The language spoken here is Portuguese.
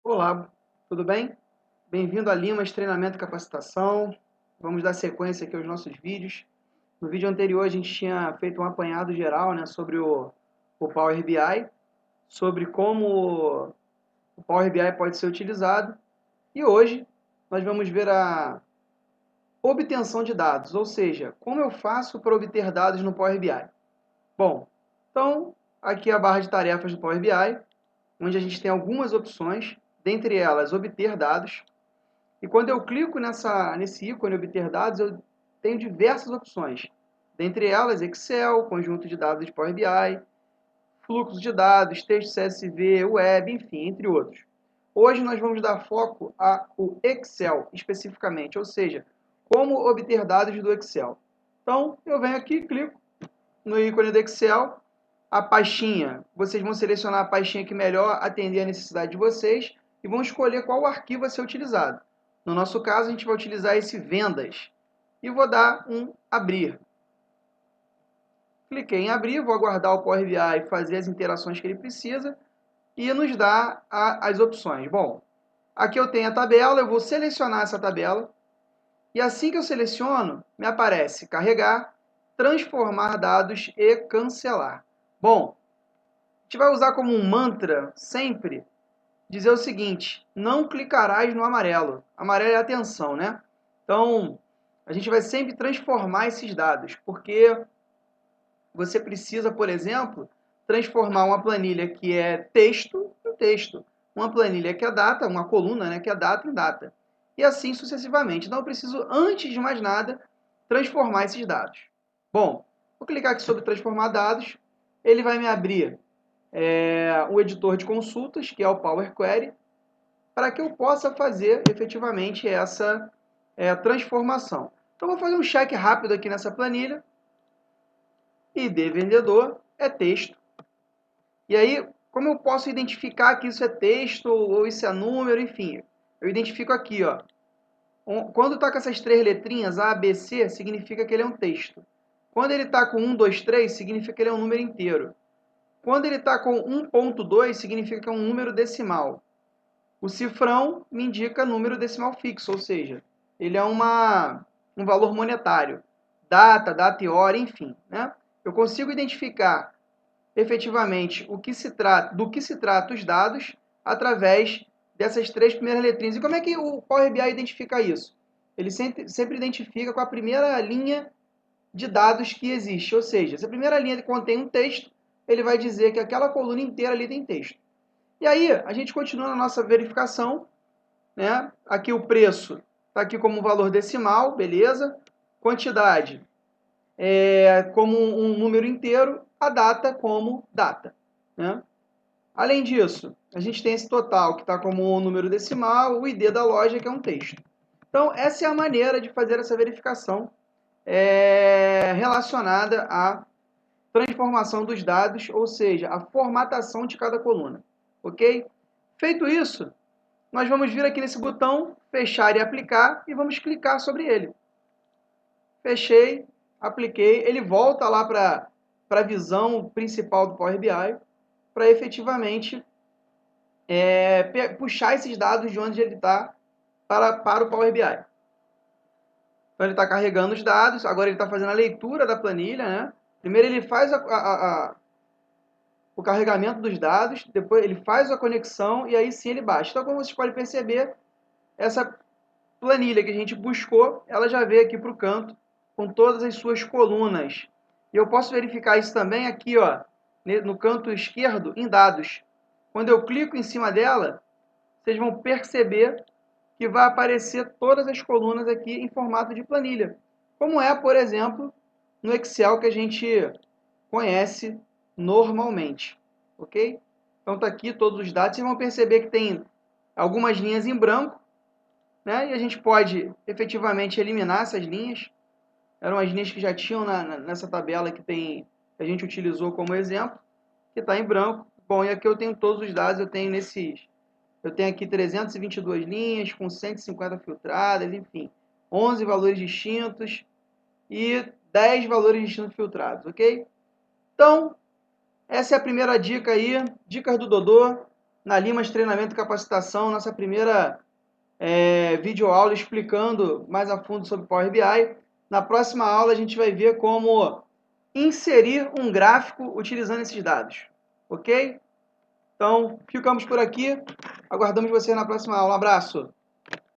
Olá, tudo bem? Bem-vindo a Limas Treinamento e Capacitação. Vamos dar sequência aqui aos nossos vídeos. No vídeo anterior a gente tinha feito um apanhado geral, né, sobre o Power BI, sobre como o Power BI pode ser utilizado. E hoje nós vamos ver a obtenção de dados, ou seja, como eu faço para obter dados no Power BI. Bom, então aqui é a barra de tarefas do Power BI, onde a gente tem algumas opções, dentre elas obter dados. E quando eu clico nesse ícone obter dados, eu tenho diversas opções. Dentre elas, Excel, conjunto de dados de Power BI, fluxo de dados, texto CSV, web, enfim, entre outros. Hoje nós vamos dar foco ao Excel especificamente, ou seja, como obter dados do Excel. Então, eu venho aqui, clico no ícone do Excel, a pastinha, vocês vão selecionar a pastinha que melhor atender a necessidade de vocês e vão escolher qual arquivo vai ser utilizado. No nosso caso, a gente vai utilizar esse vendas e vou dar um abrir. Cliquei em abrir, vou aguardar o Power BI fazer as interações que ele precisa e nos dá as opções. Bom, aqui eu tenho a tabela, eu vou selecionar essa tabela e assim que eu seleciono, me aparece carregar, transformar dados e cancelar. Bom, a gente vai usar como um mantra sempre dizer o seguinte: não clicarás no amarelo. Amarelo é atenção, né? Então, a gente vai sempre transformar esses dados, porque você precisa, por exemplo, transformar uma planilha que é texto em texto, uma planilha que é data, uma coluna, né, que é data em data, e assim sucessivamente. Então, eu preciso, antes de mais nada, transformar esses dados. Bom, vou clicar aqui sobre transformar dados, ele vai me abrir o editor de consultas, que é o Power Query, para que eu possa fazer efetivamente essa transformação. Então, vou fazer um check rápido aqui nessa planilha. ID vendedor é texto. E aí, como eu posso identificar que isso é texto ou isso é número, enfim, eu identifico aqui, ó. Quando está com essas três letrinhas, A, B, C, significa que ele é um texto. Quando ele está com 1, 2, 3, significa que ele é um número inteiro. Quando ele está com 1.2, significa que é um número decimal. O cifrão me indica número decimal fixo, ou seja, ele é um valor monetário. Data, data e hora, enfim, né? Eu consigo identificar efetivamente do que se trata os dados através dessas três primeiras letrinhas. E como é que o Power BI identifica isso? Ele sempre identifica com a primeira linha de dados que existe, ou seja, se a primeira linha contém um texto, ele vai dizer que aquela coluna inteira ali tem texto. E aí, a gente continua na nossa verificação, né? Aqui o preço está aqui como um valor decimal, beleza? Quantidade como um número inteiro, a data como data, né? Além disso, a gente tem esse total que está como um número decimal, o ID da loja que é um texto. Então, essa é a maneira de fazer essa verificação relacionada à transformação dos dados, ou seja, a formatação de cada coluna, ok? Feito isso, nós vamos vir aqui nesse botão, fechar e aplicar, e vamos clicar sobre ele. Fechei, apliquei, ele volta lá para a visão principal do Power BI, para efetivamente puxar esses dados de onde ele está para o Power BI. Então ele está carregando os dados, agora ele está fazendo a leitura da planilha, né? Primeiro ele faz o carregamento dos dados, depois ele faz a conexão e aí sim ele baixa. Então, como vocês podem perceber, essa planilha que a gente buscou, ela já veio aqui para o canto com todas as suas colunas. E eu posso verificar isso também aqui, ó, no canto esquerdo, em dados. Quando eu clico em cima dela, vocês vão perceber que vai aparecer todas as colunas aqui em formato de planilha. Como é, por exemplo, no Excel que a gente conhece normalmente, ok? Então está aqui todos os dados, vocês vão perceber que tem algumas linhas em branco, né? E a gente pode efetivamente eliminar essas linhas. Eram as linhas que já tinham nessa tabela que a gente utilizou como exemplo, que está em branco. Bom, e aqui eu tenho todos os dados, eu tenho aqui 322 linhas com 150 filtradas, enfim, 11 valores distintos e 10 valores distintos filtrados, ok? Então, essa é a primeira dica aí, dicas do Dodô. na Limas Treinamento e Capacitação, nossa primeira videoaula explicando mais a fundo sobre Power BI. Na próxima aula a gente vai ver como inserir um gráfico utilizando esses dados, ok? Então, ficamos por aqui. Aguardamos você na próxima aula. Um abraço!